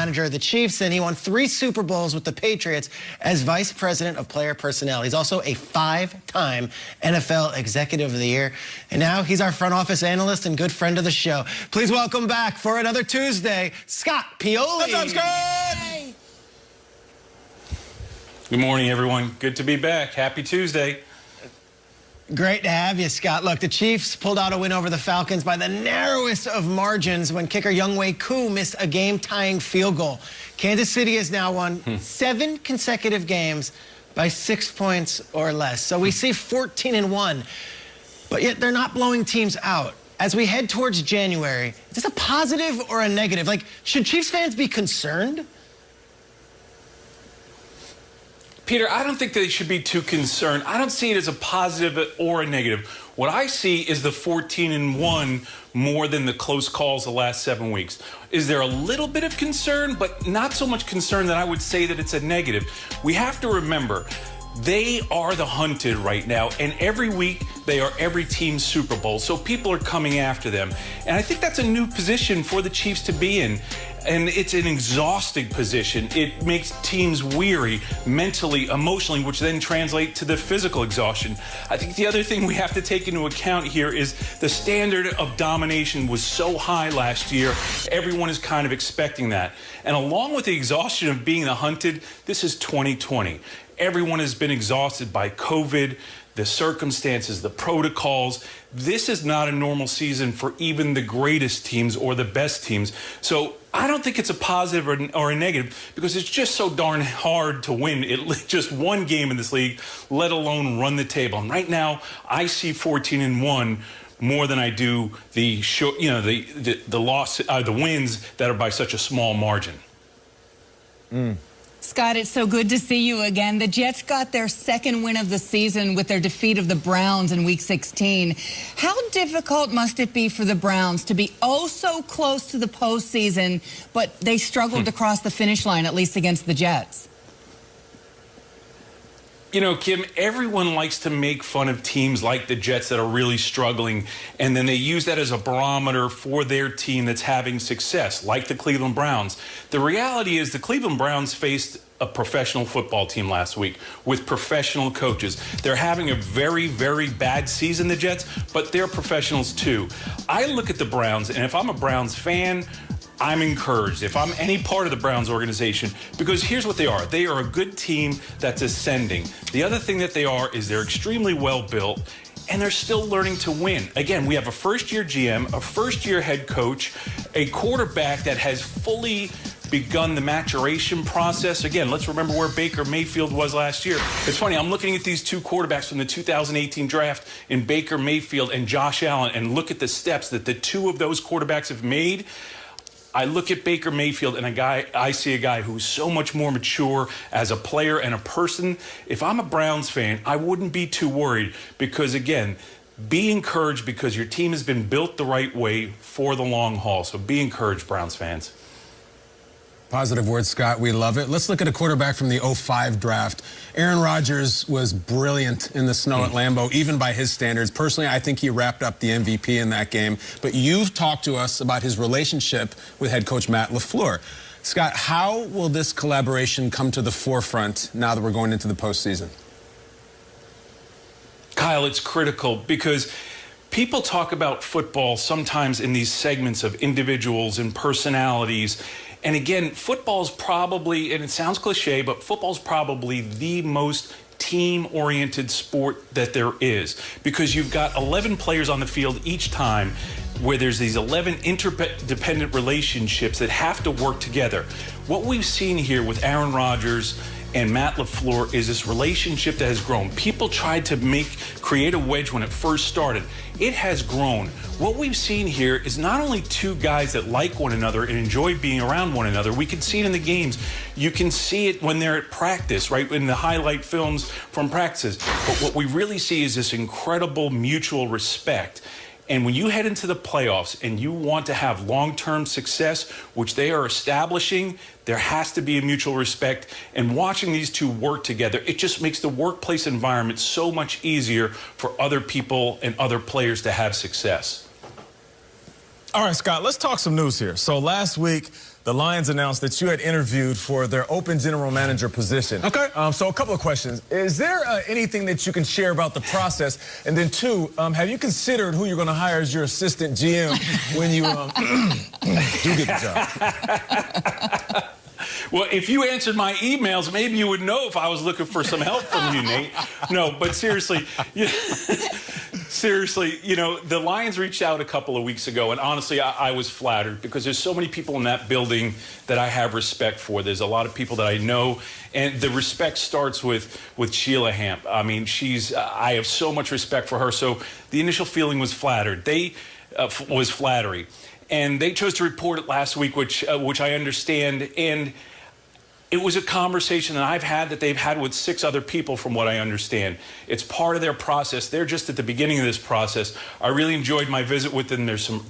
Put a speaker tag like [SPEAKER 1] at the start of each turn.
[SPEAKER 1] Manager of the Chiefs, and he won 3 Super Bowls with the Patriots as Vice President of Player Personnel. He's also a 5-time NFL Executive of the Year, and now he's our front office analyst and good friend of the show. Please welcome back for another Tuesday, Scott Pioli.
[SPEAKER 2] What's up, Scott? Good morning, everyone. Good to be back. Happy Tuesday.
[SPEAKER 1] Great to have you, Scott. Look, the Chiefs pulled out a win over the Falcons by the narrowest of margins when kicker Younghoe Koo missed a game-tying field goal. Kansas City has now won 7 consecutive games by 6 points or less. So we see 14-1, but yet they're not blowing teams out. As we head towards January, is this a positive or a negative? Like, should Chiefs fans be concerned?
[SPEAKER 2] Peter, I don't think they should be too concerned. I don't see it as a positive or a negative. What I see is the 14-1 more than the close calls the last 7 weeks. Is there a little bit of concern, but not so much concern that I would say that it's a negative. We have to remember, they are the hunted right now, and every week they are every team's Super Bowl, so people are coming after them. And I think that's a new position for the Chiefs to be in. And it's an exhausting position. It makes teams weary mentally, emotionally, which then translate to the physical exhaustion. I think the other thing we have to take into account here is the standard of domination was so high last year. Everyone is kind of expecting that. And along with the exhaustion of being the hunted, this is 2020. Everyone has been exhausted by COVID, the circumstances, the protocols. This is not a normal season for even the greatest teams or the best teams. So I don't think it's a positive or a negative because it's just so darn hard to win just one game in this league, let alone run the table. And right now, I see 14-1 more than I do the wins that are by such a small margin.
[SPEAKER 3] Scott, it's so good to see you again. The Jets got their 2nd win of the season with their defeat of the Browns in Week 16. How difficult must it be for the Browns to be oh so close to the postseason, but they struggled to cross the finish line, at least against the Jets?
[SPEAKER 2] You know, Kim, everyone likes to make fun of teams like the Jets that are really struggling, and then they use that as a barometer for their team that's having success, like the Cleveland Browns. The reality is the Cleveland Browns faced a professional football team last week with professional coaches. They're having a very, very bad season, the Jets, but they're professionals too. I look at the Browns, and if I'm a Browns fan, I'm encouraged if I'm any part of the Browns organization, because here's what they are. They are a good team that's ascending. The other thing that they are is they're extremely well built, and they're still learning to win. Again, we have a first-year GM, a first-year head coach, a quarterback that has fully begun the maturation process. Again, let's remember where Baker Mayfield was last year. It's funny, I'm looking at these 2 quarterbacks from the 2018 draft in Baker Mayfield and Josh Allen, and look at the steps that the 2 of those quarterbacks have made. I look at Baker Mayfield and I see a guy who's so much more mature as a player and a person. If I'm a Browns fan, I wouldn't be too worried because, again, be encouraged because your team has been built the right way for the long haul. So be encouraged, Browns fans.
[SPEAKER 4] Positive words, Scott. We love it. Let's look at a quarterback from the 05 draft. Aaron Rodgers was brilliant in the snow at Lambeau, even by his standards. Personally, I think he wrapped up the MVP in that game. But you've talked to us about his relationship with head coach Matt LaFleur. Scott, how will this collaboration come to the forefront now that we're going into the postseason?
[SPEAKER 2] Kyle, it's critical because people talk about football sometimes in these segments of individuals and personalities. And again, football's probably, and it sounds cliche, but football's probably the most team-oriented sport that there is because you've got 11 players on the field each time where there's these 11 interdependent relationships that have to work together. What we've seen here with Aaron Rodgers and Matt LaFleur is this relationship that has grown. People tried to create a wedge when it first started. It has grown. What we've seen here is not only 2 guys that like one another and enjoy being around one another. We can see it in the games. You can see it when they're at practice, right, in the highlight films from practices. But what we really see is this incredible mutual respect. And when you head into the playoffs and you want to have long-term success, which they are establishing, there has to be a mutual respect. And watching these 2 work together, it just makes the workplace environment so much easier for other people and other players to have success.
[SPEAKER 5] All right, Scott, let's talk some news here. So last week, the Lions announced that you had interviewed for their open general manager position.
[SPEAKER 4] Okay.
[SPEAKER 5] So a couple of questions. Is there anything that you can share about the process? And then two, have you considered who you're going to hire as your assistant GM when you do get the job?
[SPEAKER 2] Well, if you answered my emails, maybe you would know if I was looking for some help from you, Nate. No, but seriously, the Lions reached out a couple of weeks ago, and honestly, I was flattered because there's so many people in that building that I have respect for. There's a lot of people that I know, and the respect starts with Sheila Hamp. I mean, I have so much respect for her. So the initial feeling was flattered. Was flattery. And they chose to report it last week, which I understand. And it was a conversation that I've had that they've had with 6 other people, from what I understand. It's part of their process. They're just at the beginning of this process. I really enjoyed my visit with them. There's some